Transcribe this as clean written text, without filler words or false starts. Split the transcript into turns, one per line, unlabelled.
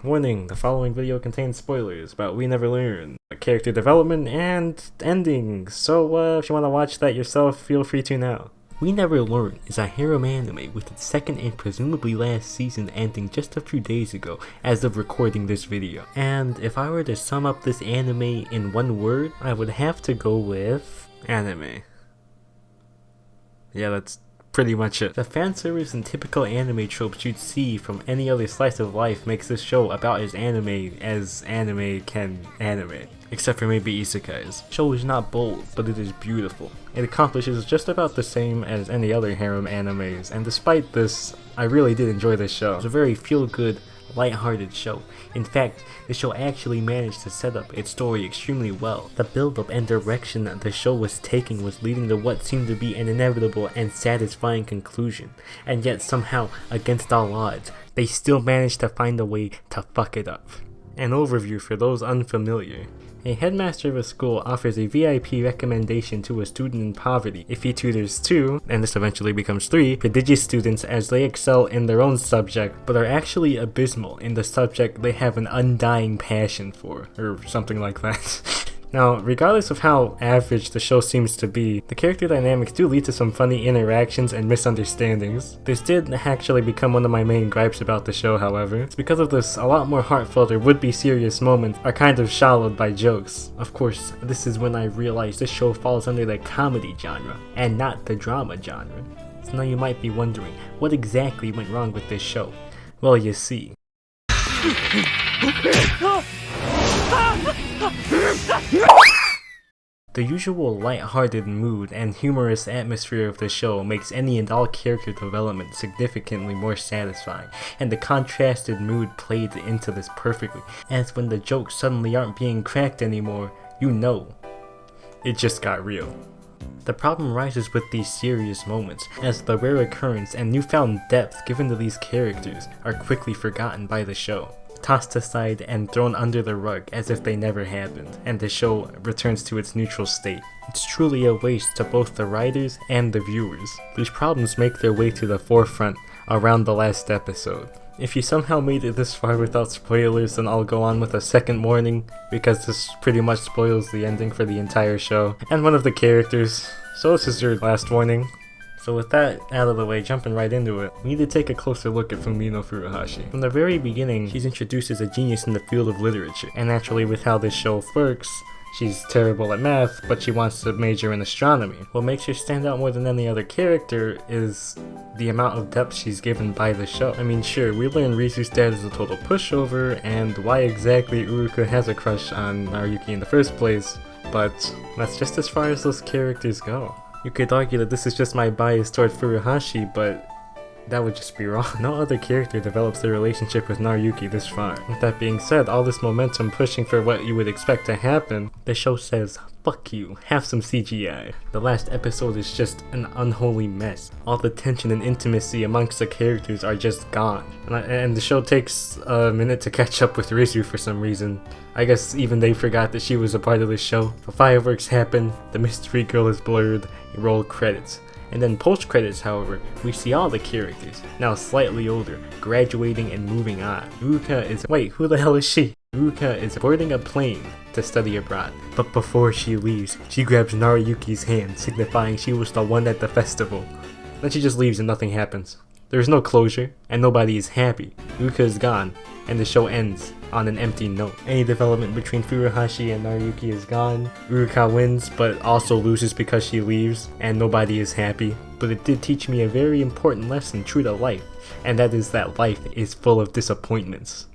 Warning, the following video contains spoilers about We Never Learn, character development, and ending, so if you want to watch that yourself, feel free to now. We Never Learn is a harem anime with its second and presumably last season ending just a few days ago as of recording this video. And if I were to sum up this anime in one word, I would have to go with anime. Yeah, that's pretty much it. The fanservice and typical anime tropes you'd see from any other slice of life makes this show about as anime can animate. Except for maybe isekais. The show is not bold, but it is beautiful. It accomplishes just about the same as any other harem animes, and despite this, I really did enjoy this show. It's a very feel-good, light-hearted show. In fact, the show actually managed to set up its story extremely well. The build-up and direction that the show was taking was leading to what seemed to be an inevitable and satisfying conclusion, and yet somehow, against all odds, they still managed to find a way to fuck it up. An overview for those unfamiliar. A headmaster of a school offers a VIP recommendation to a student in poverty if he tutors 2, and this eventually becomes 3, prodigious students as they excel in their own subject but are actually abysmal in the subject they have an undying passion for, or something like that. Now, regardless of how average the show seems to be, the character dynamics do lead to some funny interactions and misunderstandings. This did actually become one of my main gripes about the show, however. It's because of this, a lot more heartfelt or would-be serious moments are kind of shallowed by jokes. Of course, this is when I realized this show falls under the comedy genre, and not the drama genre. So now you might be wondering, what exactly went wrong with this show? Well, you see. The usual light-hearted mood and humorous atmosphere of the show makes any and all character development significantly more satisfying, and the contrasted mood played into this perfectly, as when the jokes suddenly aren't being cracked anymore, you know, it just got real. The problem rises with these serious moments, as the rare occurrence and newfound depth given to these characters are quickly forgotten by the show, tossed aside and thrown under the rug as if they never happened, and the show returns to its neutral state. It's truly a waste to both the writers and the viewers. These problems make their way to the forefront around the last episode. If you somehow made it this far without spoilers, then I'll go on with a second warning, because this pretty much spoils the ending for the entire show, and one of the characters, so this is your last warning. So with that out of the way, jumping right into it, we need to take a closer look at Fumino Furuhashi. From the very beginning, she's introduced as a genius in the field of literature, and naturally with how this show works, she's terrible at math, but she wants to major in astronomy. What makes her stand out more than any other character is the amount of depth she's given by the show. I mean, sure, we learn Rizu's dad is a total pushover, and why exactly Uruka has a crush on Naruyuki in the first place, but that's just as far as those characters go. You could argue that this is just my bias toward Furuhashi, but that would just be wrong. No other character develops their relationship with Naruyuki this far. With that being said, all this momentum pushing for what you would expect to happen, the show says, fuck you, have some CGI. The last episode is just an unholy mess. All the tension and intimacy amongst the characters are just gone. And the show takes a minute to catch up with Rizu for some reason. I guess even they forgot that she was a part of the show. The fireworks happen, the mystery girl is blurred, you roll credits. And then post-credits, however, we see all the characters, now slightly older, graduating and moving on. Wait, who the hell is she? Uruka is boarding a plane to study abroad, but before she leaves, she grabs Naruyuki's hand, signifying she was the one at the festival. Then she just leaves and nothing happens. There's no closure, and nobody is happy. Uruka is gone, and the show ends on an empty note. Any development between Furuhashi and Naruyuki is gone. Uruka wins, but also loses because she leaves, and nobody is happy. But it did teach me a very important lesson true to life, and that is that life is full of disappointments.